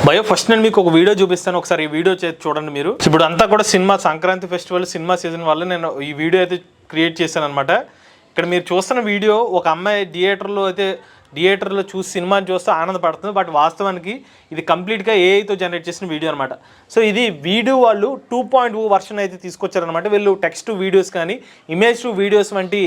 భయో first నేను మీకు ఒక వీడియో చూపిస్తాను, ఒకసారి ఈ వీడియో చూడండి మీరు. ఇప్పుడు అంతా కూడా cinema Sankranti festival cinema season వల్ల నేను ఈ వీడియో అయితే క్రియేట్ చేశాను అనమాట. ఇక్కడ మీరు చూస్తున్న వీడియో ఒక అమ్మాయి థియేటర్లో చూసి సినిమాని చూస్తూ ఆనందపడుతుంది. బట్ వాస్తవానికి ఇది కంప్లీట్గా ఏఐతో జనరేట్ చేసిన వీడియో అనమాట. సో ఇది వీడియో వాళ్ళు 2.0 వర్షన్ అయితే తీసుకొచ్చారనమాట. వీళ్ళు టెక్స్ట్ టు వీడియోస్ కానీ ఇమేజ్ టు వీడియోస్ వంటి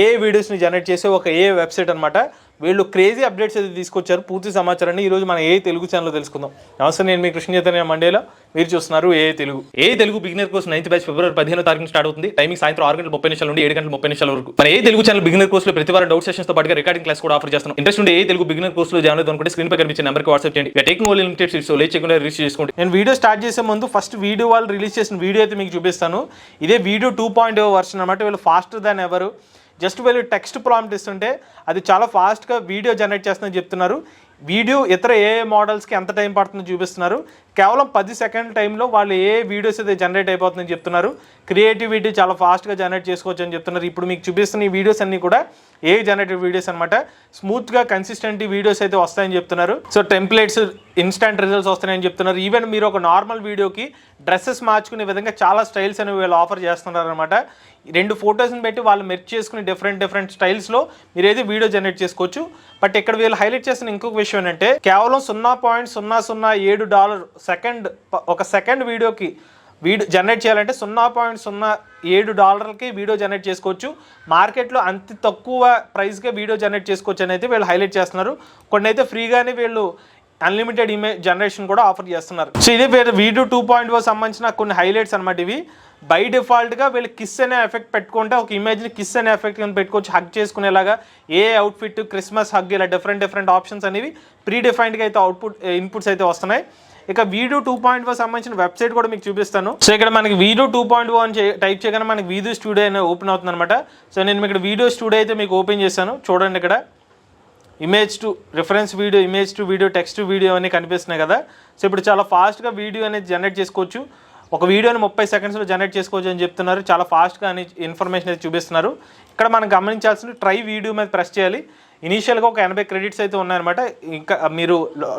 ఏ వీడియోస్ని జనరేట్ చేసే ఒక ఏ వెబ్సైట్ అనమాట. వీళ్ళు క్రేజీ అప్డేట్స్ అయితే తీసుకొచ్చారు. పూర్తి సమాచారాన్ని ఈరోజు మన ఏ తెలుగు ఛానల్లో తెలుసుకుందాం. నమస్తే, నేను మీ కృష్ణ చైతన్య మండేలో, మీరు చూస్తున్నారు ఏ Telugu beginner course 9th batch ఫిబ్రవరి 15వ తారీఖున స్టార్ట్ అవుతుంది. టైమింగ్ సాయంత్రం 6:30 నుండి 7:30 వరకు. మన ఏ తెలుగు ఛానల్ బిగినర్ కోర్సులో ప్రతి వారం డౌట్ సెషన్స్ తో పాటుగా రికార్డింగ్ క్లాస్ కూడా ఆఫర్ చేస్తున్నాం. ఇంట్రెస్ట్ ఉంటే ఏ తెలుగు బిగినర్ కోర్సులో జాయిన్ అవుతుంది అనుకుంటే స్క్రీన్ పై కనిపించే నెంబర్కి వాట్సాప్ చేయండి. Taking only limited seats, late చేయకుండా రిజిస్టర్ చేసుకోండి. నేను వీడియో స్టార్ట్ చేసే ముందు ఫస్ట్ వీడియో వాళ్ళు రిలీజ్ చేసిన వీడియో అయితే మీకు చూపిస్తాను. ఇదే వీడియో 2.0 వర్షన్ అనమాట. వీళ్ళు ఫాస్టర్ దాన్ ఎవరు. జస్ట్ వీళ్ళు టెక్స్ట్ ప్రాంప్ట్ ఇస్తుంటే అది చాలా ఫాస్ట్గా వీడియో జనరేట్ చేస్తుందని చెప్తున్నారు. వీడియో ఇతర ఏ మోడల్స్కి ఎంత టైం పడుతుందో చూపిస్తున్నారు. కేవలం 10 సెకండ్ టైంలో వాళ్ళు ఏ వీడియోస్ అయితే జనరేట్ అయిపోతుందని చెప్తున్నారు. క్రియేటివిటీ చాలా ఫాస్ట్గా జనరేట్ చేసుకోవచ్చు అని చెప్తున్నారు. ఇప్పుడు మీకు చూపిస్తున్న ఈ వీడియోస్ అన్నీ కూడా ఏ జనరేటివ్ వీడియోస్ అనమాట. స్మూత్గా కన్సిస్టెంట్ వీడియోస్ అయితే వస్తాయని చెప్తున్నారు. సో టెంప్లెట్స్, ఇన్స్టెంట్ రిజల్ట్స్ వస్తాయని చెప్తున్నారు. ఈవెన్ మీరు ఒక నార్మల్ వీడియోకి డ్రెస్సెస్ మార్చుకునే విధంగా చాలా స్టైల్స్ అనేవి వీళ్ళు ఆఫర్ చేస్తున్నారు అనమాట. 2 ఫొటోస్ని పెట్టి వాళ్ళు మెర్చ్ చేసుకుని డిఫరెంట్ స్టైల్స్లో మీరు ఏదో వీడియో జనరేట్ చేసుకోవచ్చు. బట్ ఇక్కడ వీళ్ళు హైలైట్ చేసిన ఇంకొక విషయం ఏంటంటే కేవలం $0.007 ఒక సెకండ్ వీడియోకి జనరేట్ చేయాలంటే $0.07కి వీడియో జనరేట్ చేసుకోవచ్చు. మార్కెట్లో అంత తక్కువ ప్రైస్గా వీడియో జనరేట్ చేసుకోవచ్చు అని అయితే వీళ్ళు హైలైట్ చేస్తున్నారు. కొన్ని అయితే ఫ్రీగానే వీళ్ళు అన్లిమిటెడ్ ఇమేజ్ జనరేషన్ కూడా ఆఫర్ చేస్తున్నారు. సో ఇదే వీడియో 2.0 సంబంధించిన కొన్ని హైలైట్స్ అనమాట. ఇవి బై డిఫాల్ట్గా వీళ్ళు కిస్ అనే ఎఫెక్ట్ పెట్టుకుంటే ఒక ఇమేజ్ని కిస్ అనే ఎఫెక్ట్ కింద పెట్టుకోవచ్చు. హగ్ చేసుకునేలాగా ఏ అవుట్ఫిట్, క్రిస్మస్ హగ్, ఇలా డిఫరెంట్ ఆప్షన్స్ అనేవి ప్రీ డిఫైన్డ్గా అయితే ఇన్పుట్స్ అయితే వస్తున్నాయి. ఇక వీడియో 2.0 సంబంధించిన వెబ్సైట్ కూడా మీకు చూపిస్తాను. సో ఇక్కడ మనకి వీడియో 2.0 అని టైప్ చేయగానే మనకి వీడియో స్టూడియో అనేది ఓపెన్ అవుతుంది అనమాట. సో నేను ఇక్కడ వీడియో స్టూడియో అయితే మీకు ఓపెన్ చేశాను. చూడండి, ఇక్కడ image to reference video, image to video, text to video అని కనిపిస్తున్నాయి కదా. సో ఇప్పుడు చాలా ఫాస్ట్గా వీడియో అనేది జనరేట్ చేసుకోవచ్చు. ఒక వీడియోని 30 సెకండ్స్లో జనరేట్ చేసుకోవచ్చు అని చెప్తున్నారు. చాలా ఫాస్ట్గా అని ఇన్ఫర్మేషన్ అయితే చూపిస్తున్నారు. ఇక్కడ మనం గమనించాల్సింది ట్రై వీడియో మీద ప్రెస్ చేయాలి. ఇనీషియల్గా ఒక 80 క్రెడిట్స్ అయితే ఉన్నాయన్నమాట. ఇంకా మీరు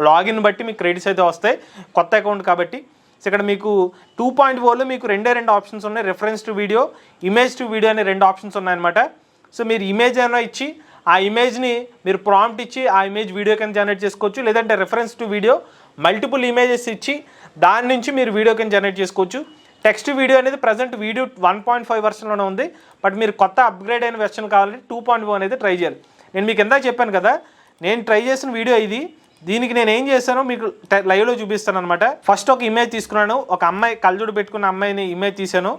లాగిన్ బట్టి మీకు క్రెడిట్స్ అయితే వస్తాయి, కొత్త అకౌంట్ కాబట్టి. సో ఇక్కడ మీకు 2.0లో మీకు 2 ఆప్షన్స్ ఉన్నాయి. Reference to video, image to video అనే 2 ఆప్షన్స్ ఉన్నాయన్నమాట. సో మీరు ఇమేజ్ అయినా ఇచ్చి ఆ ఇమేజ్ని మీరు ప్రాంప్ట్ ఇచ్చి ఆ ఇమేజ్ వీడియో కింద జనరేట్ చేసుకోవచ్చు. లేదంటే reference to video multiple images ఇచ్చి దాని నుంచి మీరు వీడియో కింద జనరేట్ చేసుకోవచ్చు. టెక్స్ట్ వీడియో అనేది ప్రజెంట్ వీడియో 1.5 వర్షన్లోనే ఉంది. బట్ మీరు కొత్త అప్గ్రేడ్ అయిన వెర్షన్ కావాలంటే 2.0 అనేది ట్రై చేయాలి. నేను మీకు ఇందాక చెప్పాను కదా, నేను ట్రై చేసిన వీడియో ఇది. దీనికి నేను ఏం చేశానో మీకు లైవ్లో చూపిస్తాను అనమాట. ఫస్ట్ ఒక ఇమేజ్ తీసుకున్నాను. ఒక అమ్మాయి కళ్ళజోడు పెట్టుకున్న అమ్మాయిని ఇమేజ్ తీశాను.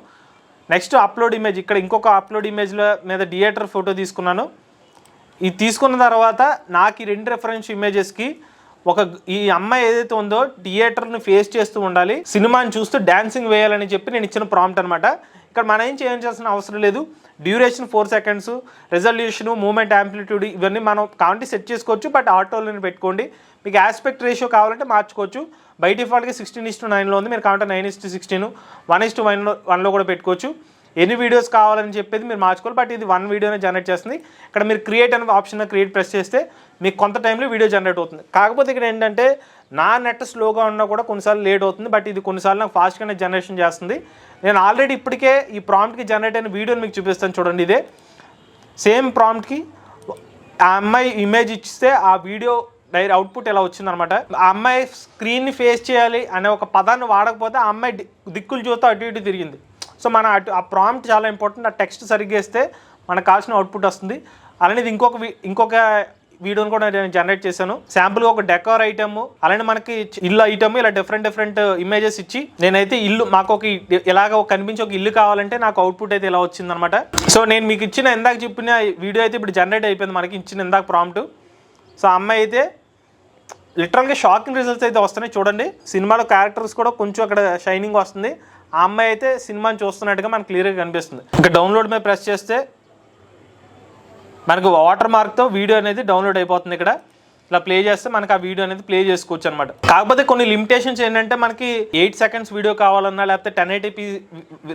నెక్స్ట్ అప్లోడ్ ఇమేజ్, ఇక్కడ ఇంకొక అప్లోడ్ ఇమేజ్ల మీద థియేటర్ ఫోటో తీసుకున్నాను. ఇది తీసుకున్న తర్వాత నాకు ఈ 2 రెఫరెన్స్ ఇమేజెస్కి ఈ అమ్మాయి ఏదైతే ఉందో థియేటర్ని ఫేస్ చేస్తూ ఉండాలి, సినిమాని చూస్తూ డాన్సింగ్ వేయాలని చెప్పి నేను ఇచ్చిన ప్రాంప్ట్ అనమాట. ఇక్కడ మనం ఏం చేయాల్సిన అవసరం లేదు. Duration 4 seconds, resolution, moment amplitude ఇవన్నీ మనం కావాలంటే సెట్ చేసుకోవచ్చు. బట్ ఆటోలోనే పెట్టుకోండి. మీకు ఆస్పెక్ట్ రేషియో కావాలంటే మార్చుకోవచ్చు. బై డిఫాల్ట్గా 16:9లో ఉంది. మీరు కావాలంటే 9:16, 1:1లో కూడా పెట్టుకోవచ్చు. ఎన్ని వీడియోస్ కావాలని చెప్పేది మీరు మార్చుకోవాలి. బట్ ఇది 1 వీడియోనే జనరేట్ చేస్తుంది. ఇక్కడ మీరు క్రియేట్ అనే ఆప్షన్ క్రియేట్ ప్రెస్ చేస్తే మీకు కొంత టైంలో వీడియో జనరేట్ అవుతుంది. కాకపోతే ఇక్కడ ఏంటంటే నా నెట్ స్లోగా ఉన్నా కూడా కొన్నిసార్లు లేట్ అవుతుంది. బట్ ఇది కొన్నిసార్లు నాకు ఫాస్ట్గానే జనరేషన్ చేస్తుంది. నేను ఆల్రెడీ ఇప్పటికే ఈ ప్రాంప్ట్కి జనరేట్ అయిన వీడియోని మీకు చూపిస్తాను. చూడండి, ఇదే సేమ్ ప్రాంప్ట్కి ఆ అమ్మాయి ఇమేజ్ ఇస్తే ఆ వీడియో అవుట్పుట్ ఎలా వచ్చిందనమాట. ఆ అమ్మాయి స్క్రీన్ని ఫేస్ చేయాలి అనే ఒక పదాన్ని వాడకపోతే ఆ అమ్మాయి దిక్కులు చూస్తూ అటు ఇటు తిరిగింది. సో మన ఆ ప్రాంప్ట్ చాలా ఇంపార్టెంట్. ఆ టెక్స్ట్ సరిగ్గా ఇస్తే మనకు కావాల్సిన అవుట్పుట్ వస్తుంది. అలానే ఇంకొక వీడియోని కూడా నేను జనరేట్ చేశాను. శాంపుల్గా ఒక డెకోర్ ఐటమ్, అలానే మనకి ఇల్లు ఐటమ్, ఇలా డిఫరెంట్ ఇమేజెస్ ఇచ్చి నేనైతే ఇల్లు మాకు ఇలాగ కనిపించే ఒక ఇల్లు కావాలంటే నాకు అవుట్పుట్ అయితే ఇలా వచ్చిందనమాట. సో నేను మీకు ఇచ్చిన ఇందాక చెప్పిన వీడియో అయితే ఇప్పుడు జనరేట్ అయిపోయింది. మనకి ఇచ్చిన ఇందాక ప్రాంప్ట్. సో అమ్మాయి అయితే లిటరల్గా షాకింగ్ రిజల్ట్స్ అయితే వస్తున్నాయి. చూడండి, సినిమాలో క్యారెక్టర్స్ కూడా కొంచెం అక్కడ షైనింగ్ వస్తుంది. ఆ అమ్మాయి అయితే సినిమాని చూస్తున్నట్టుగా మనకు క్లియర్గా కనిపిస్తుంది. ఇంకా డౌన్లోడ్ మీద ప్రెస్ చేస్తే మనకు వాటర్ మార్క్తో వీడియో అనేది డౌన్లోడ్ అయిపోతుంది. ఇక్కడ ఇలా ప్లే చేస్తే మనకి ఆ వీడియో అనేది ప్లే చేసుకోవచ్చు అనమాట. కాకపోతే కొన్ని లిమిటేషన్స్ ఏంటంటే మనకి 8 సెకండ్స్ వీడియో కావాలన్నా లేకపోతే 1080p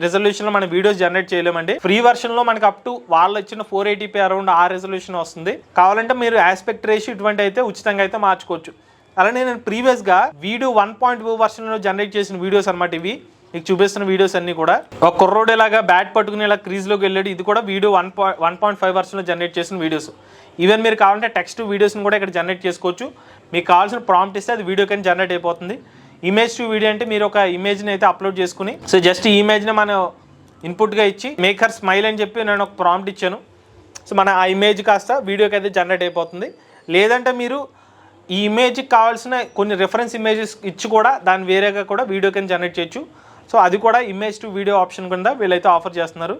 రెజల్యూషన్లో మన వీడియోస్ జనరేట్ చేయలేమండి. ఫ్రీ వర్షన్లో మనకి అప్ టు వాళ్ళు ఇచ్చిన 480p అరౌండ్ ఆ రెజల్యూషన్ వస్తుంది. కావాలంటే మీరు ఆస్పెక్ట్ రేషియో ఇటువంటి అయితే ఉచితంగా అయితే మార్చుకోవచ్చు. అలానే నేను ప్రీవియస్గా వీడియో 1.2 వర్షన్లో జనరేట్ చేసిన వీడియోస్ అనమాట ఇవి. మీకు చూపిస్తున్న వీడియోస్ అన్నీ కూడా ఒక కుర్రోడేలాగా బ్యాట్ పట్టుకుని ఇలా క్రీజ్లోకి వెళ్ళాడు. ఇది కూడా వీడియో 1.5 వర్షన్లో జనరేట్ చేసిన వీడియోస్. ఈవెన్ మీరు కావాలంటే టెక్స్ట్ వీడియోస్ని కూడా ఇక్కడ జనరేట్ చేసుకోవచ్చు. మీకు కావాల్సిన ప్రాంప్ట్ ఇస్తే అది వీడియో కింద జనరేట్ అయిపోతుంది. ఇమేజ్ టు వీడియో అంటే మీరు ఒక ఇమేజ్ని అయితే అప్లోడ్ చేసుకుని సో జస్ట్ ఈ ఇమేజ్ని మనం ఇన్పుట్గా ఇచ్చి మేకర్ స్మైల్ అని చెప్పి నేను ఒక ప్రాంప్ట్ ఇచ్చాను. సో మన ఆ ఇమేజ్ కాస్త వీడియోకి అయితే జనరేట్ అయిపోతుంది. లేదంటే మీరు ఈ ఇమేజ్కి కావాల్సిన కొన్ని రిఫరెన్స్ ఇమేజెస్ ఇచ్చి కూడా దాన్ని వేరేగా కూడా వీడియో కింద జనరేట్ చేయొచ్చు. సో అది కూడా ఇమేజ్ టు వీడియో ఆప్షన్ కింద వీళ్ళైతే ఆఫర్ చేస్తున్నారు.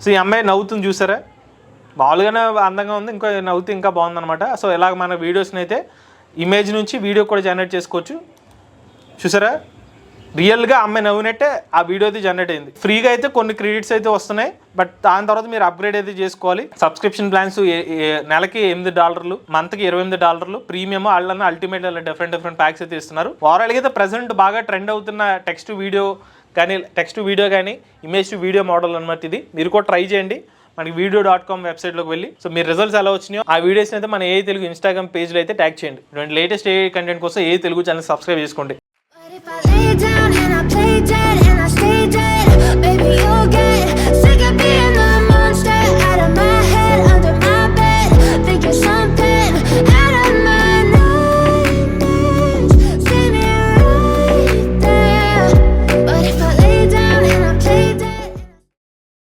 సో ఈ అమ్మాయి నవ్వుతుంది చూసారా, మామూలుగానే అందంగా ఉంది, ఇంకా నవ్వుతూ ఇంకా బాగుందన్నమాట. సో ఇలాగ మన వీడియోస్ని అయితే ఇమేజ్ నుంచి వీడియో కూడా జనరేట్ చేసుకోవచ్చు. చూసారా, రియల్గా అమ్మాయి నవ్వినట్టే ఆ వీడియో అయితే జనరేట్ అయింది. ఫ్రీగా అయితే కొన్ని క్రెడిట్స్ అయితే వస్తున్నాయి, బట్ దాని తర్వాత మీరు అప్గ్రేడ్ అయితే చేసుకోవాలి. సబ్స్క్రిప్షన్ ప్లాన్స్ నెలకి $8, మంత్కి $28, ప్రీమియం వాళ్ళన్న అల్టిమేట్ డిఫరెంట్ ప్యాక్స్ అయితే ఇస్తున్నారు. ఓవరాల్గా అయితే ప్రెసెంట్ బాగా ట్రెండ్ అవుతున్న టెక్స్ట్ వీడియో కానీ ఇమేజ్ టు వీడియో మోడల్ అనమాట ఇది. మీరు కూడా ట్రై చేయండి మనకి video.com వెబ్సైట్లోకి వెళ్ళి. సో మీ రిజల్ట్స్ ఎలా వచ్చినాయో ఆ వీడియోస్ని అయితే మన ఏ తెలుగు ఇన్స్టాగ్రామ్ పేజ్లో అయితే ట్యాగ్ చేయండి. లేటెస్ట్ ఏ కంటెంట్ కోసం ఏ తెలుగు ఛానల్ సబ్స్క్రైబ్ చేసుకోండి.